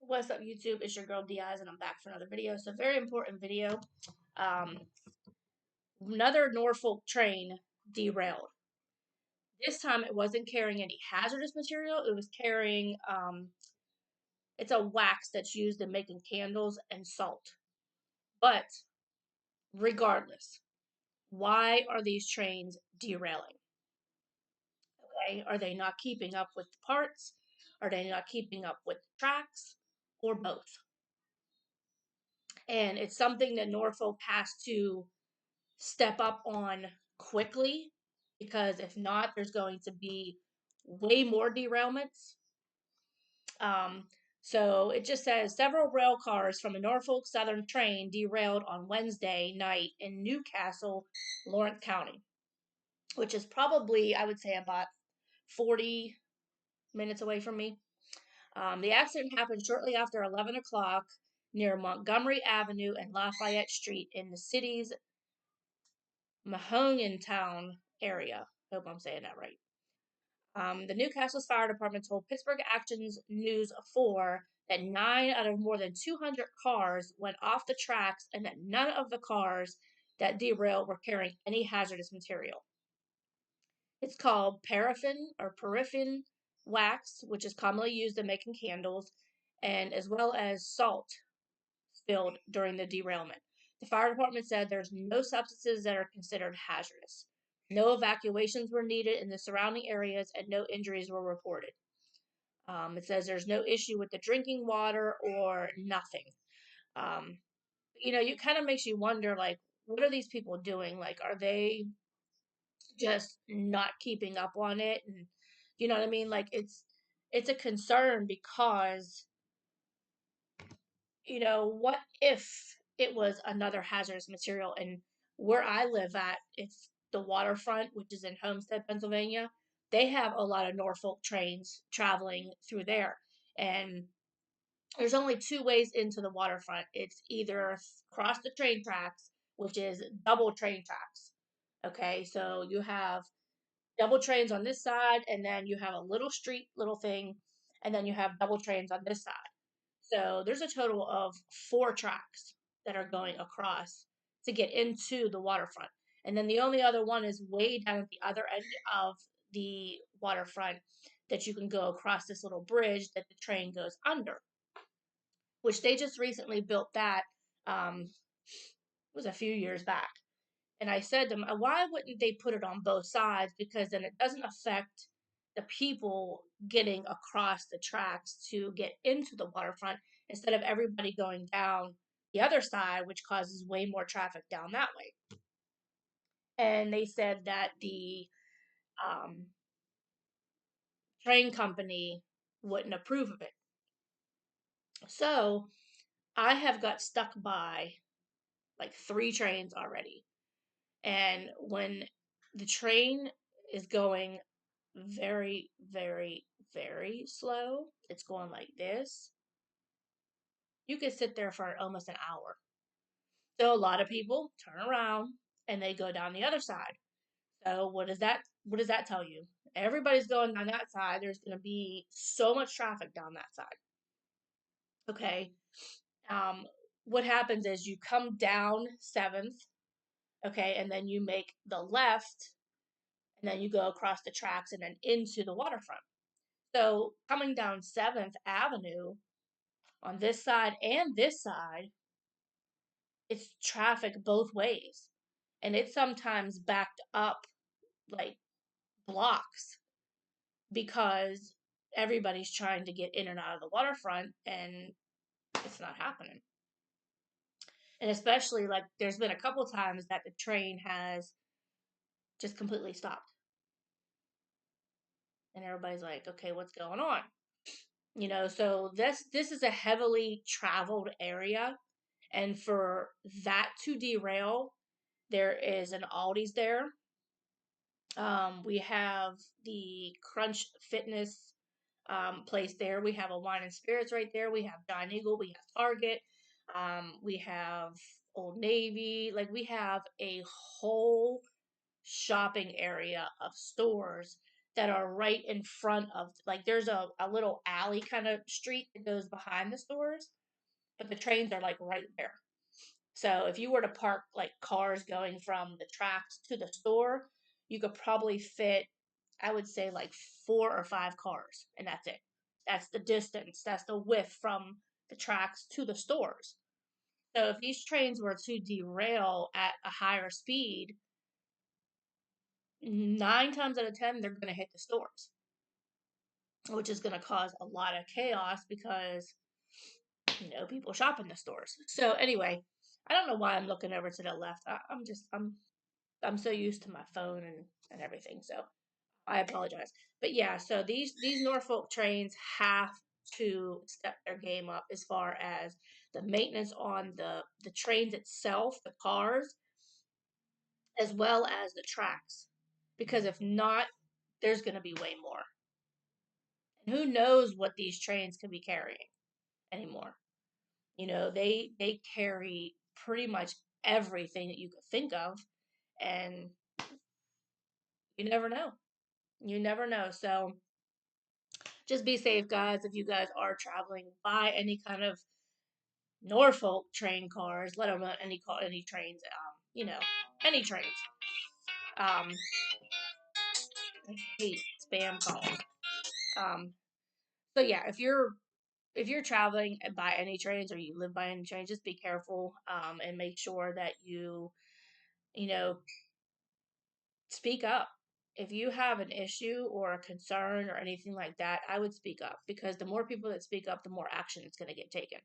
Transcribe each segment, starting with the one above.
What's up, YouTube? It's your girl Deyes, and I'm back for another video. So, very important video. Um, Another Norfolk train derailed. This time, it wasn't carrying any hazardous material. It was carrying it's a wax that's used in making candles and salt. But regardless, why are these trains derailing? Okay, are they not keeping up with the parts? Are they not keeping up with the tracks? Or both? And it's something that Norfolk has to step up on quickly, because if not, there's going to be way more derailments. Um, so it just says several rail cars from a Norfolk Southern train derailed on Wednesday night in Newcastle, Lawrence County, which is probably, I would say, about 40 minutes away from me. The accident happened shortly after 11 o'clock near Montgomery Avenue and Lafayette Street in the city's Mahongantown area. Hope I'm saying that right. The Newcastle's fire department told Pittsburgh Actions News 4 that 9 out of more than 200 cars went off the tracks and that none of the cars that derailed were carrying any hazardous material. It's called paraffin wax, which is commonly used in making candles, and as well as salt spilled during the derailment. The fire department said there's no substances that are considered hazardous. No evacuations were needed in the surrounding areas and no injuries were reported. It says there's no issue with the drinking water or nothing. Um, it kind of makes you wonder, like, what are these people doing? Like, are they just not keeping up on it? And you know what I mean? Like, it's a concern because what if it was another hazardous material? And where I live at, it's the waterfront, which is in Homestead, Pennsylvania. They have a lot of Norfolk trains traveling through there. And there's only two ways into the waterfront. It's either cross the train tracks, which is double train tracks. Okay, so you have double trains on this side, and then you have a little street, little thing, and then you have double trains on this side. So there's a total of 4 tracks that are going across to get into the waterfront. And then the only other one is way down at the other end of the waterfront that you can go across this little bridge that the train goes under, which they just recently built that was a few years back. And I said to them, why wouldn't they put it on both sides? Because then it doesn't affect the people getting across the tracks to get into the waterfront instead of everybody going down the other side, which causes way more traffic down that way. And they said that the um, train company wouldn't approve of it. So I have got stuck by like 3 trains already. And when the train is going very, very, very slow, it's going like this, you could sit there for almost an hour. So a lot of people turn around and they go down the other side. So what does that tell you? Everybody's going down that side. There's going to be so much traffic down that side. Okay. Um, what happens is you come down 7th, okay, and then you make the left, and then you go across the tracks and then into the waterfront. So coming down 7th Avenue on this side and this side, it's traffic both ways. And it's sometimes backed up like blocks because everybody's trying to get in and out of the waterfront and it's not happening. And especially, like, there's been a couple times that the train has just completely stopped. And everybody's like, okay, what's going on? So this is a heavily traveled area, and for that to derail, there is an Aldi's there. We have the Crunch Fitness place there. We have a Wine and Spirits right there. We have Giant Eagle. We have Target. We have Old Navy. Like, we have a whole shopping area of stores that are right in front of, like, there's a little alley kind of street that goes behind the stores, but the trains are like right there. So if you were to park like cars going from the tracks to the store, you could probably fit, I would say, like 4 or 5 cars, and that's it. That's the distance, that's the width from the tracks to the stores. So if these trains were to derail at a higher speed, 9 times out of 10, they're going to hit the stores, which is going to cause a lot of chaos because, people shop in the stores. So anyway, I don't know why I'm looking over to the left. I'm so used to my phone and everything. So I apologize. But yeah, so these Norfolk trains have to step their game up as far as the maintenance on the trains itself, the cars, as well as the tracks. Because if not, there's going to be way more. And who knows what these trains can be carrying anymore. They carry pretty much everything that you could think of, and you never know. You never know. So just be safe, guys. If you guys are traveling by any kind of Norfolk train cars, let alone any trains, any trains. Um, I hate spam calls. Um, so yeah, if you're traveling by any trains or you live by any trains, just be careful, and make sure that you know speak up. If you have an issue or a concern or anything like that, I would speak up, because the more people that speak up, the more action is going to get taken.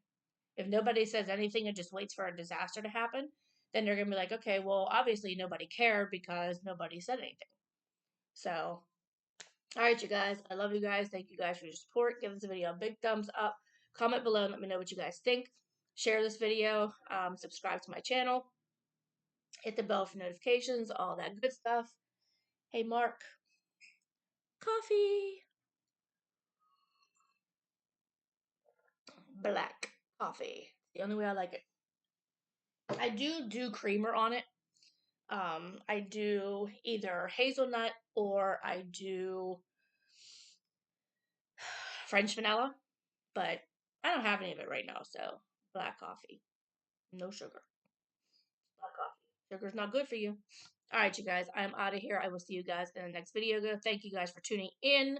If nobody says anything and just waits for a disaster to happen, then they're going to be like, okay, well, obviously nobody cared because nobody said anything. So, all right, you guys, I love you guys. Thank you guys for your support. Give this video a big thumbs up. Comment below and let me know what you guys think. Share this video. Subscribe to my channel. Hit the bell for notifications, all that good stuff. Hey, Mark, coffee. Black coffee. The only way I like it. I do creamer on it. I do either hazelnut or I do French vanilla, but I don't have any of it right now, so black coffee. No sugar. Black coffee. Sugar's not good for you. Alright, you guys, I'm out of here. I will see you guys in the next video. Thank you guys for tuning in.